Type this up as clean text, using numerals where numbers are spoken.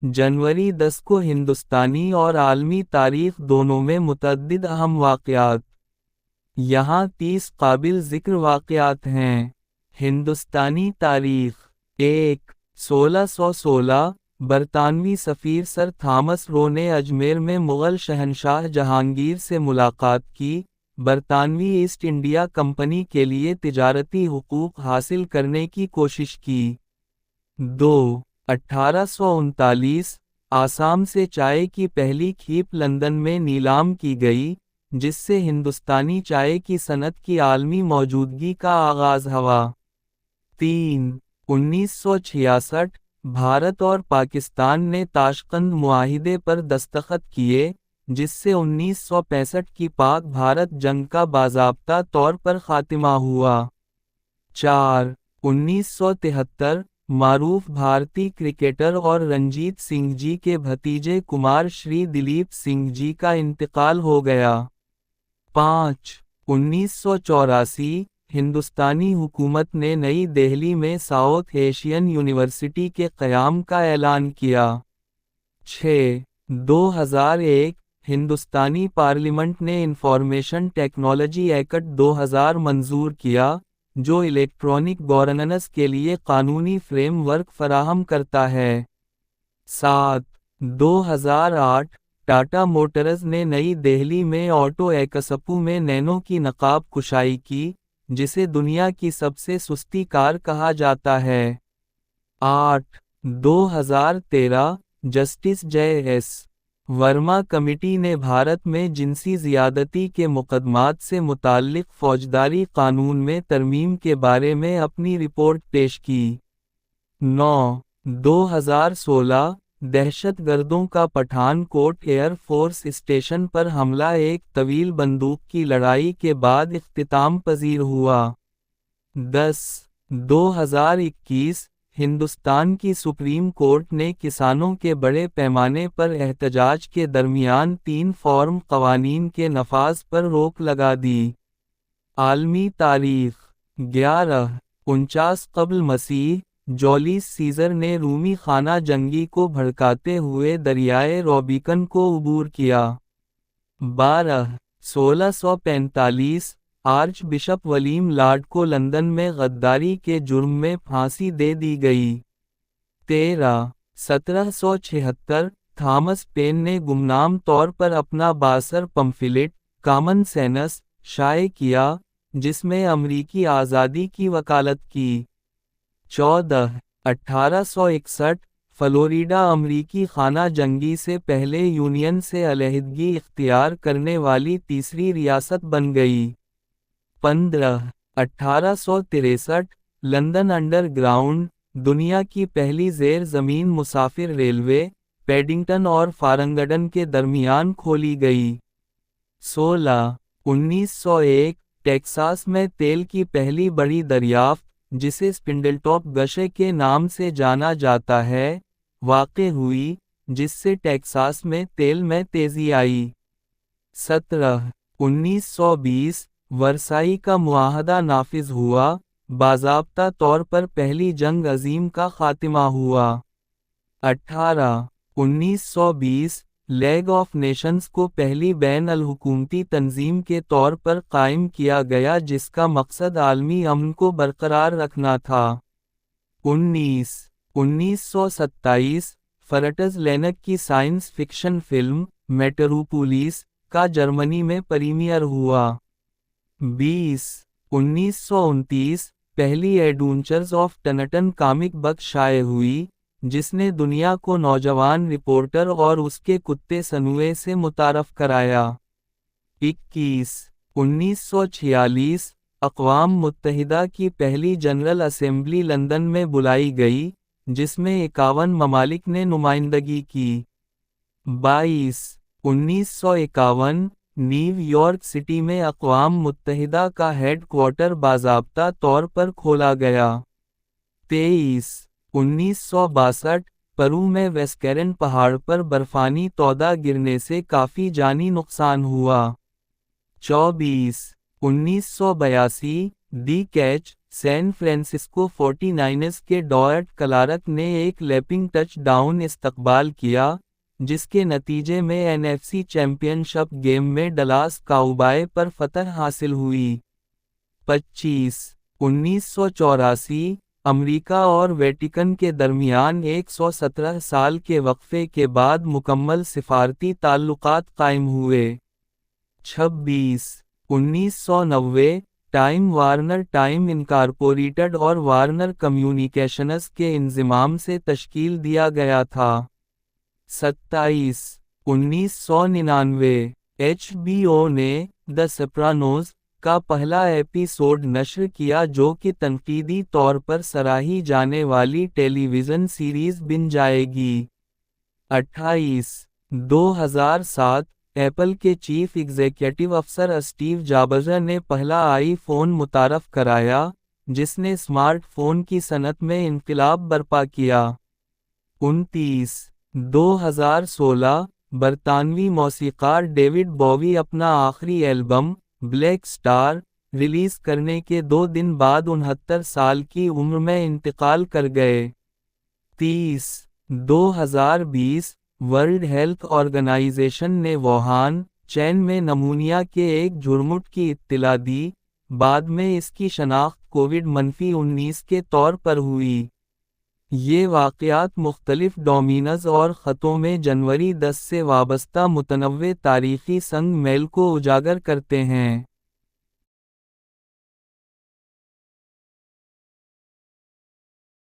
जनवरी 10 को हिंदुस्तानी और आलमी तारीख दोनों में मुतअद्दिद अहम वाक़यात। यहाँ 30 काबिल ज़िक्र वाक़यात हैं। हिंदुस्तानी तारीख। 1. 1616 बरतानवी सफ़ीर सर थॉमस रो ने अजमेर में मुग़ल शहंशाह जहांगीर से मुलाकात की, बरतानवी ईस्ट इंडिया कंपनी के लिए तिजारती हुकूक हासिल करने की कोशिश की। 2. 1839 आसाम से चाय की पहली खेप लंदन में नीलाम की गई, जिससे हिंदुस्तानी चाय की सनत की आलमी मौजूदगी का आगाज़ हुआ। 3. 1966 भारत और पाकिस्तान ने ताशकंद मुआहिदे पर दस्तखत किए, जिससे 1965 की पाक भारत जंग का बाज़ाब्ता तौर पर खात्मा हुआ। 4. 1973 मारूफ भारतीय क्रिकेटर और रंजीत सिंह जी के भतीजे कुमार श्री दिलीप सिंह जी का इंतकाल हो गया। 5. 1984 हिंदुस्तानी हुकूमत ने नई दिल्ली में साउथ एशियन यूनिवर्सिटी के क़याम का ऐलान किया। 6. 2001 हिंदुस्तानी पार्लियामेंट ने इंफॉर्मेशन टेक्नोलॉजी एक्ट 2000 मंजूर किया, जो इलेक्ट्रॉनिक गवर्नेंस के लिए कानूनी फ्रेमवर्क फराहम करता है। 7. 2008 टाटा मोटर्स ने नई दिल्ली में ऑटो एक्सपो में नैनो की नकाब कुशाई की, जिसे दुनिया की सबसे सस्ती कार कहा जाता है। 8. 2013 जस्टिस जय एस वर्मा कमेटी ने भारत में जिनसी ज़ियादती के मुकदमात से मुताल्लिक़ फौजदारी कानून में तरमीम के बारे में अपनी रिपोर्ट पेश की। 9. 2016 दहशतगर्दों का पठानकोट एयर फोर्स स्टेशन पर हमला एक तवील बंदूक की लड़ाई के बाद इख्तिताम पजीर हुआ। 10. 2021 हिंदुस्तान की सुप्रीम कोर्ट ने किसानों के बड़े पैमाने पर एहतजाज के दरमियान 3 फ़ॉर्म क़वानीन के नफाज पर रोक लगा दी। आलमी तारीख। 1149 क़ब्ल मसीह जूलियस सीज़र ने रूमी खाना जंगी को भड़काते हुए दरियाए रोबिकन को उबूर किया। 12. 1645 आर्च बिशप वलीम लाड को लंदन में गद्दारी के जुर्म में फांसी दे दी गई। 13. 1776 थॉमस पेन ने गुमनाम तौर पर अपना बासर पम्फिलेट कॉमन सेंस शाये किया, जिसमें अमरीकी आज़ादी की वकालत की। 14. 1861 फ़्लोरिडा अमरीकी खाना जंगी से पहले यूनियन से अलहदगी इख्तियार करने वाली तीसरी रियासत बन गई। 15. 1863 लंदन अंडरग्राउंड दुनिया की पहली ज़ेर ज़मीन मुसाफिर रेलवे पैडिंगटन और फारंगडन के दरमियान खोली गई। 16. 1901 टेक्सास में तेल की पहली बड़ी दरियाफ्त, जिसे स्पिंडलटॉप गशे के नाम से जाना जाता है, वाक़े हुई, जिससे टेक्सास में तेल में तेज़ी आई। 17. 1920 वर्साई का मुआहदा नाफिज हुआ, बाज़ाब्ता तौर पर पहली जंग अज़ीम का खात्मा हुआ। 18. 1920 लीग ऑफ नेशंस को पहली बैन अल हुकूमती तंजीम के तौर पर कायम किया गया, जिसका मकसद आलमी अमन को बरकरार रखना था। 19. 1927 फरटज़ लेनक की साइंस फिक्शन फिल्म मेट्रोपोलिस का जर्मनी में प्रीमियर हुआ। 20. 1929 पहली एडवेंचर्स ऑफ टनटन कॉमिक बुक शाये हुई, जिसने दुनिया को नौजवान रिपोर्टर और उसके कुत्ते सनुए से मुतारफ कराया। 21. 1946 अक़वाम मुत्तहिदा की पहली जनरल असेंबली लंदन में बुलाई गई, जिसमें 51 ममालिक ने नुमाइंदगी की। 22. 1951 न्यूयॉर्क सिटी में अक़वाम मुत्तहिदा का हेड क्वार्टर बाज़ाब्ता तौर पर खोला गया। 23. 1962 पेरू में वेस्केरन पहाड़ पर बर्फानी तौदा गिरने से काफ़ी जानी नुकसान हुआ। 24. 1982 दी कैच سین فرانسسکو 49ers کے ڈوائٹ کلارک نے ایک لیپنگ ٹچ ڈاؤن استقبال کیا، جس کے نتیجے میں NFC چیمپئن شپ گیم میں ڈلاس کاؤبوائے پر فتح حاصل ہوئی۔ 1984 امریکہ اور ویٹیکن کے درمیان 117 سال کے وقفے کے بعد مکمل سفارتی تعلقات قائم ہوئے۔ 1990 ٹائم وارنر ٹائم انکارپوریٹڈ اور وارنر کمیونیکیشنز کے انضمام سے تشکیل دیا گیا تھا۔ 1999 HBO نے دی سپرانوز کا پہلا ایپیسوڈ نشر کیا جو کہ تنقیدی طور پر سراہی جانے والی ٹیلی ویژن سیریز بن جائے گی۔ 2007 ایپل کے چیف ایگزیکٹو افسر اسٹیو جابز نے پہلا آئی فون متعارف کرایا، جس نے اسمارٹ فون کی صنعت میں انقلاب برپا کیا۔ 2016 برطانوی موسیقار ڈیوڈ بووی اپنا آخری البم بلیک سٹار ریلیز کرنے کے 2 دن بعد 69 سال کی عمر میں انتقال کر گئے۔ 2020 ورلڈ ہیلتھ آرگنائزیشن نے ووہان، چین میں نمونیا کے ایک جھرمٹ کی اطلاع دی، بعد میں اس کی شناخت کووڈ-19 کے طور پر ہوئی۔ یہ واقعات مختلف ڈومینز اور خطوں میں جنوری 10 سے وابستہ متنوع تاریخی سنگ میل کو اجاگر کرتے ہیں۔